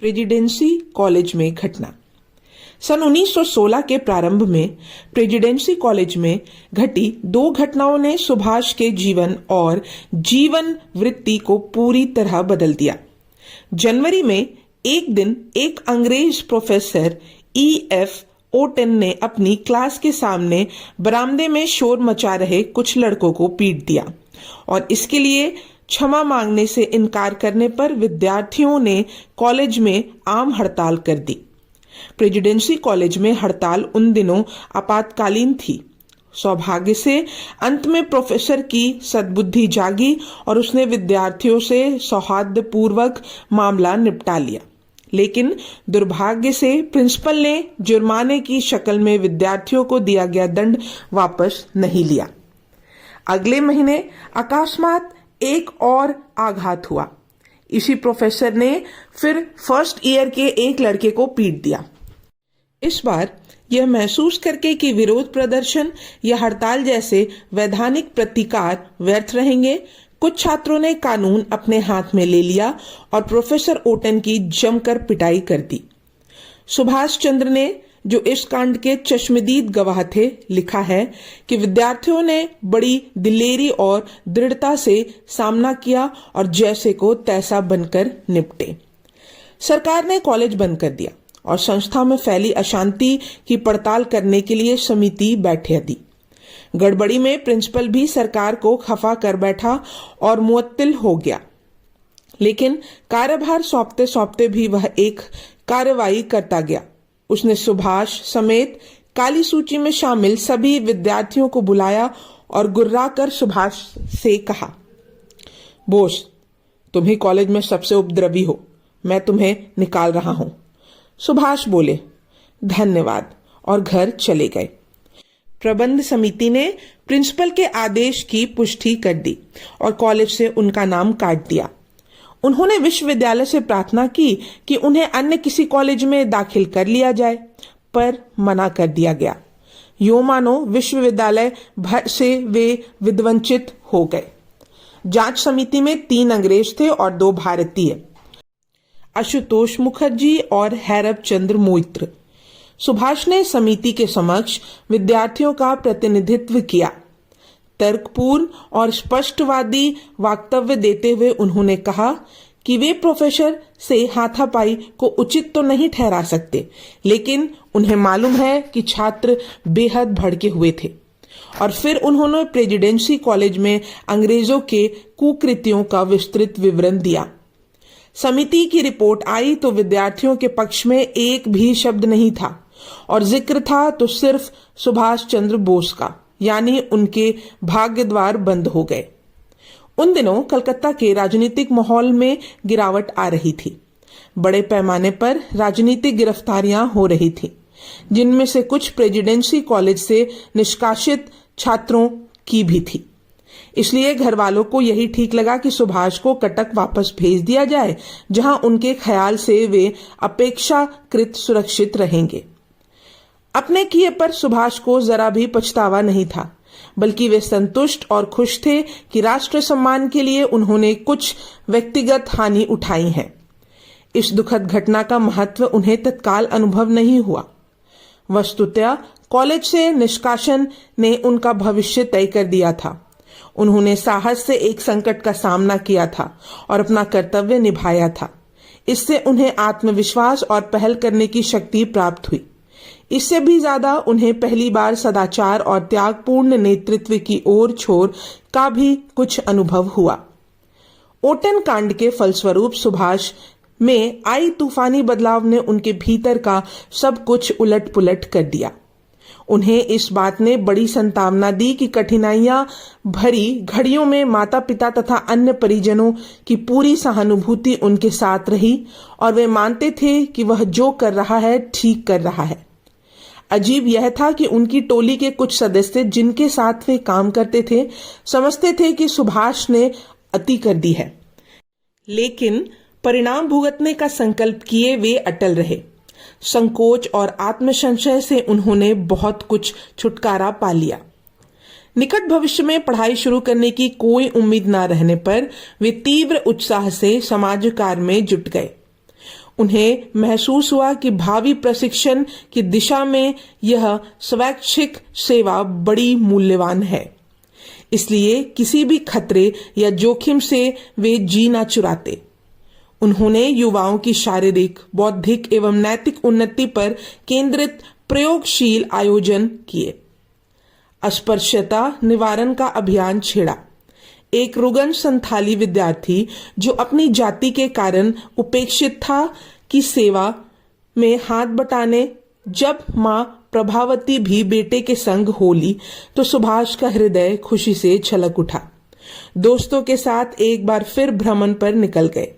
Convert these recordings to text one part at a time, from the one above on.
Presidency college में घटना। सन 1916 के प्रारंभ में प्रेसिडेंसी कॉलेज में घटी दो घटनाओं ने सुभाष के जीवन और जीवन वृत्ति को पूरी तरह बदल दिया। जनवरी में एक दिन एक अंग्रेज प्रोफेसर E.F. ओटन ने अपनी क्लास के सामने बरामदे में शोर मचा रहे कुछ लड़कों को पीट दिया और इसके लिए क्षमा मांगने से इनकार करने पर विद्यार्थियों ने कॉलेज में आम हड़ताल कर दी। प्रेसिडेंसी कॉलेज में हड़ताल उन दिनों आपातकालीन थी। सौभाग्य से अंत में प्रोफेसर की सद्बुद्धि जागी और उसने विद्यार्थियों से सौहार्दपूर्वक मामला निपटा लिया, लेकिन दुर्भाग्य से प्रिंसिपल ने जुर्माने की शक्ल में विद्यार्थियों को दिया गया दंड वापस नहीं लिया। अगले महीने अकस्मात एक और आघात हुआ। इसी प्रोफेसर ने फिर फर्स्ट ईयर के एक लड़के को पीट दिया। इस बार यह महसूस करके कि विरोध प्रदर्शन या हड़ताल जैसे वैधानिक प्रतिकार व्यर्थ रहेंगे, कुछ छात्रों ने कानून अपने हाथ में ले लिया और प्रोफेसर ओटन की जमकर पिटाई कर दी। सुभाष चंद्र ने, जो इस कांड के चश्मदीद गवाह थे, लिखा है कि विद्यार्थियों ने बड़ी दिलेरी और दृढ़ता से सामना किया और जैसे को तैसा बनकर निपटे। सरकार ने कॉलेज बंद कर दिया और संस्था में फैली अशांति की पड़ताल करने के लिए समिति बैठा दी। गड़बड़ी में प्रिंसिपल भी सरकार को खफा कर बैठा और मुअत्तिल हो गया, लेकिन कार्यभार सौंपते सौंपते भी वह एक कार्रवाई करता गया। उसने सुभाष समेत काली सूची में शामिल सभी विद्यार्थियों को बुलाया और गुर्राकर सुभाष से कहा, बोस, तुम ही कॉलेज में सबसे उपद्रवी हो, मैं तुम्हें निकाल रहा हूं। सुभाष बोले, धन्यवाद, और घर चले गए। प्रबंध समिति ने प्रिंसिपल के आदेश की पुष्टि कर दी और कॉलेज से उनका नाम काट दिया। उन्होंने विश्वविद्यालय से प्रार्थना की कि उन्हें अन्य किसी कॉलेज में दाखिल कर लिया जाए, पर मना कर दिया गया। यूं मानो विश्वविद्यालय भर से वे विध्वंसित हो गए। जांच समिति में 3 अंग्रेज थे और 2 भारतीय, आशुतोष मुखर्जी और हैरब चंद्र मोइत्र। सुभाष ने समिति के समक्ष विद्यार्थियों का प्रतिनिधित्व किया। तर्कपूर्ण और स्पष्टवादी वक्तव्य देते हुए उन्होंने कहा कि वे प्रोफेसर से हाथापाई को उचित तो नहीं ठहरा सकते, लेकिन उन्हें मालूम है कि छात्र बेहद भड़के हुए थे। और फिर उन्होंने प्रेसिडेंसी कॉलेज में अंग्रेजों के कुकृत्यों का विस्तृत विवरण दिया। समिति की रिपोर्ट आई तो विद्यार्थियों के पक्ष में एक भी शब्द नहीं था और जिक्र था तो सिर्फ सुभाष चंद्र बोस का, यानी उनके भाग्य द्वार बंद हो गए। उन दिनों कलकत्ता के राजनीतिक माहौल में गिरावट आ रही थी। बड़े पैमाने पर राजनीतिक गिरफ्तारियां हो रही थी, जिनमें से कुछ प्रेसिडेंसी कॉलेज से निष्कासित छात्रों की भी थी। इसलिए घर वालों को यही ठीक लगा कि सुभाष को कटक वापस भेज दिया जाए, जहां उनके ख्याल से वे अपेक्षाकृत सुरक्षित रहेंगे। अपने किए पर सुभाष को जरा भी पछतावा नहीं था, बल्कि वे संतुष्ट और खुश थे कि राष्ट्र सम्मान के लिए उन्होंने कुछ व्यक्तिगत हानि उठाई है। इस दुखद घटना का महत्व उन्हें तत्काल अनुभव नहीं हुआ। वस्तुतः कॉलेज से निष्कासन ने उनका भविष्य तय कर दिया था। उन्होंने साहस से एक संकट का सामना किया था और अपना कर्तव्य निभाया था। इससे उन्हें आत्मविश्वास और पहल करने की शक्ति प्राप्त हुई। इससे भी ज्यादा उन्हें पहली बार सदाचार और त्यागपूर्ण नेतृत्व की ओर छोर का भी कुछ अनुभव हुआ। ओटन कांड के फलस्वरूप सुभाष में आई तूफानी बदलाव ने उनके भीतर का सब कुछ उलट पुलट कर दिया। उन्हें इस बात ने बड़ी संतावना दी कि कठिनाइयां भरी घड़ियों में माता पिता तथा अन्य परिजनों की पूरी सहानुभूति उनके साथ रही और वे मानते थे कि वह जो कर रहा है ठीक कर रहा है। अजीब यह था कि उनकी टोली के कुछ सदस्य, जिनके साथ वे काम करते थे, समझते थे कि सुभाष ने अति कर दी है, लेकिन परिणाम भुगतने का संकल्प किए वे अटल रहे। संकोच और आत्मसंशय से उन्होंने बहुत कुछ छुटकारा पा लिया। निकट भविष्य में पढ़ाई शुरू करने की कोई उम्मीद न रहने पर वे तीव्र उत्साह से समाज कार्य में जुट गए। उन्हें महसूस हुआ कि भावी प्रशिक्षण की दिशा में यह स्वैच्छिक सेवा बड़ी मूल्यवान है, इसलिए किसी भी खतरे या जोखिम से वे जी न चुराते। उन्होंने युवाओं की शारीरिक, बौद्धिक एवं नैतिक उन्नति पर केंद्रित प्रयोगशील आयोजन किए। अस्पृश्यता निवारण का अभियान छेड़ा। एक रुगन संथाली विद्यार्थी जो अपनी जाति के कारण उपेक्षित था की सेवा में हाथ बटाने जब मां प्रभावती भी बेटे के संग होली तो सुभाष का हृदय खुशी से छलक उठा। दोस्तों के साथ एक बार फिर भ्रमण पर निकल गए।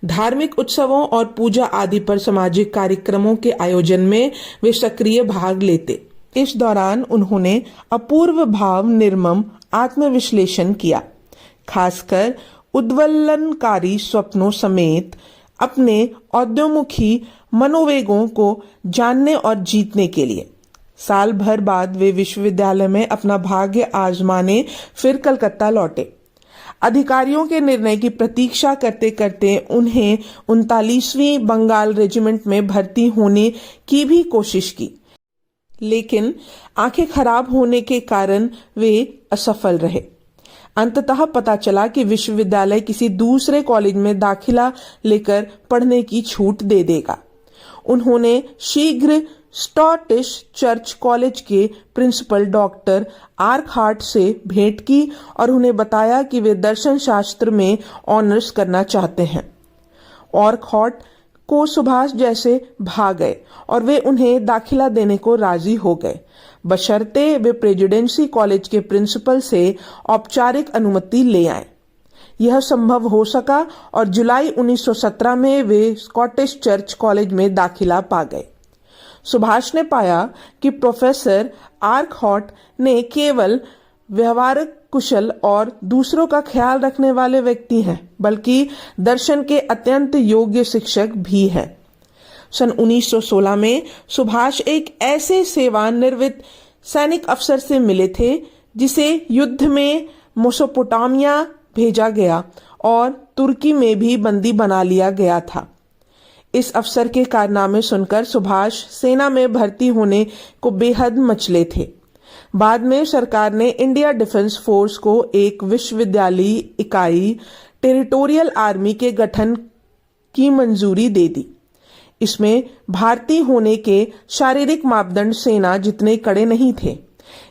धार्मिक उत्सवों और पूजा आदि पर सामाजिक कार्यक्रमों के आयोजन में वे सक्रिय भाग लेते। इस दौरान उन्होंने अपूर्व भाव निर्मम आत्मविश्लेषण किया, खासकर उद्वलनकारी स्वप्नों समेत अपने औद्योमुखी मनोवेगों को जानने और जीतने के लिए। साल भर बाद वे विश्वविद्यालय में अपना भाग्य आजमाने फिर कलकत्ता लौटे। अधिकारियों के निर्णय की प्रतीक्षा करते करते उन्हें 39वीं बंगाल रेजिमेंट में भर्ती होने की भी कोशिश की, लेकिन आंखें खराब होने के कारण वे असफल रहे। अंततः पता चला कि विश्वविद्यालय किसी दूसरे कॉलेज में दाखिला लेकर पढ़ने की छूट दे देगा। उन्होंने शीघ्र स्कॉटिश चर्च कॉलेज के प्रिंसिपल डॉक्टर आर्कहार्ट से भेंट की और उन्हें बताया कि वे दर्शन शास्त्र में ऑनर्स करना चाहते हैं। आर्कहार्ट को सुभाष जैसे भा गए और वे उन्हें दाखिला देने को राजी हो गए, बशर्ते वे प्रेसिडेंसी कॉलेज के प्रिंसिपल से औपचारिक अनुमति ले आए। यह संभव हो सका और जुलाई 1917 में वे स्कॉटिश चर्च कॉलेज में दाखिला पा गए। सुभाष ने पाया कि प्रोफेसर आर्कहार्ट ने केवल व्यवहारिक कुशल और दूसरों का ख्याल रखने वाले व्यक्ति हैं, बल्कि दर्शन के अत्यंत योग्य शिक्षक भी हैं। सन 1916 में सुभाष एक ऐसे सेवानिवृत्त सैनिक अफसर से मिले थे जिसे युद्ध में मेसोपोटामिया भेजा गया और तुर्की में भी बंदी बना लिया गया था। इस अफसर के कारनामे सुनकर सुभाष सेना में भर्ती होने को बेहद मचले थे। बाद में सरकार ने इंडिया डिफेंस फोर्स को एक विश्वविद्यालयी इकाई टेरिटोरियल आर्मी के गठन की मंजूरी दे दी। इसमें भारतीय होने के शारीरिक मापदंड सेना जितने कड़े नहीं थे,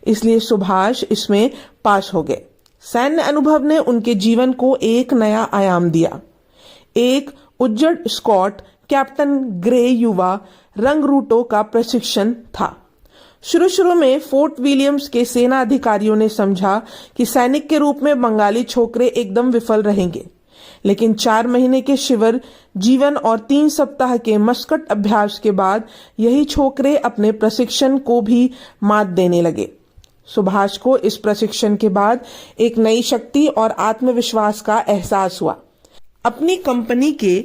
इसलिए सुभाष इसमें पास हो गए। सैन्य अनुभव ने उनके जीवन को एक नया आयाम दिया। एक उज्जड़ स्कॉट कैप्टन ग्रे युवा रंगरूटों का प्रशिक्षण था। शुरू में फोर्ट विलियम्स के सेना अधिकारियों ने समझा कि सैनिक के रूप में बंगाली छोकरे एकदम विफल रहेंगे, लेकिन 4 महीने के शिविर जीवन और 3 सप्ताह के मस्कट अभ्यास के बाद यही छोकरे अपने प्रशिक्षण को भी मात देने लगे। सुभाष को इस प्रशिक्षण के बाद एक नई शक्ति और आत्मविश्वास का एहसास हुआ। अपनी कंपनी के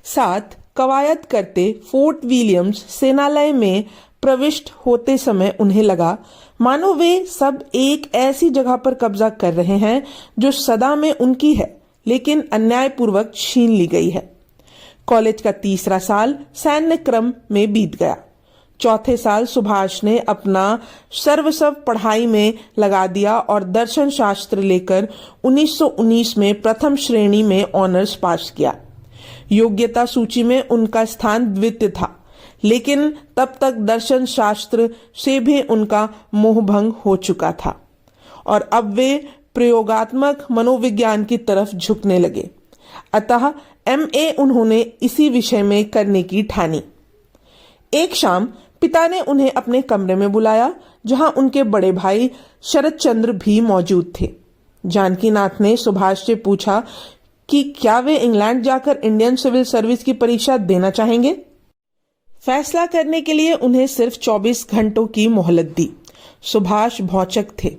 साथ कवायद करते फोर्ट विलियम्स सेनालय में प्रविष्ट होते समय उन्हें लगा मानो वे सब एक ऐसी जगह पर कब्जा कर रहे हैं जो सदा में उनकी है, लेकिन अन्यायपूर्वक छीन ली गई है। कॉलेज का 3रा साल सैन्य क्रम में बीत गया। चौथे साल सुभाष ने अपना सर्वस्व पढ़ाई में लगा दिया और दर्शन शास्त्र लेकर 1919 में प्रथम श्रेणी में ऑनर्स पास किया। योग्यता सूची में उनका स्थान द्वितीय था, लेकिन तब तक दर्शन शास्त्र से भी उनका मोहभंग हो चुका था और अब वे प्रयोगात्मक मनोविज्ञान की तरफ झुकने लगे। अतः MA उन्होंने इसी विषय में करने की ठानी। एक शाम पिता ने उन्हें अपने कमरे में बुलाया, जहां उनके बड़े भाई शरद चंद्र भी मौजूद थे। जानकीनाथ ने सुभाष से पूछा कि क्या वे इंग्लैंड जाकर इंडियन सिविल सर्विस की परीक्षा देना चाहेंगे। फैसला करने के लिए उन्हें सिर्फ 24 घंटों की मोहलत दी। सुभाष भौचक थे,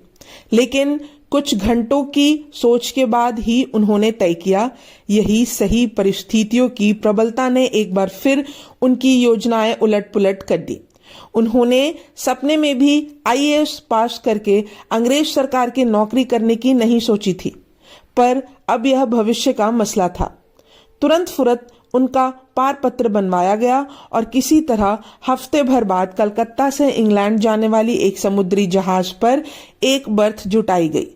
लेकिन कुछ घंटों की सोच के बाद ही उन्होंने तय किया। यही सही परिस्थितियों की प्रबलता ने एक बार फिर उनकी योजनाएं उलट-पुलट कर दी। उन्होंने सपने में भी IAS पास करके अंग्रेज सरकार की नौकरी करने की नहीं सोची थी, पर अब यह भविष्य का मसला था। तुरंत फुरत उनका पारपत्र बनवाया गया और किसी तरह हफ्ते भर बाद कलकत्ता से इंग्लैंड जाने वाली एक समुद्री जहाज पर एक बर्थ जुटाई गई।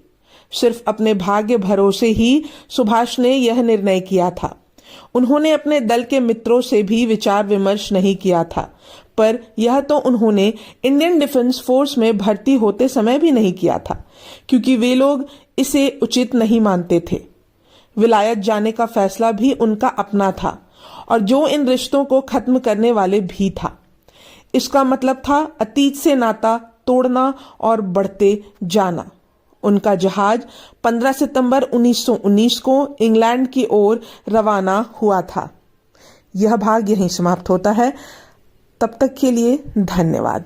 सिर्फ अपने भाग्य भरोसे ही सुभाष ने यह निर्णय किया था। उन्होंने अपने दल के मित्रों से भी विचार विमर्श नहीं किया था, पर यह तो उन्होंने इंडियन डिफेंस फोर्स में भर्ती होते समय भी नहीं किया था, क्योंकि वे लोग इसे उचित नहीं मानते थे। विलायत जाने का फैसला भी उनका अपना था और जो इन रिश्तों को खत्म करने वाले भी था। इसका मतलब था अतीत से नाता तोड़ना और बढ़ते जाना। उनका जहाज 15 सितंबर 1919 को इंग्लैंड की ओर रवाना हुआ था। यह भाग यहीं समाप्त होता है। तब तक के लिए धन्यवाद।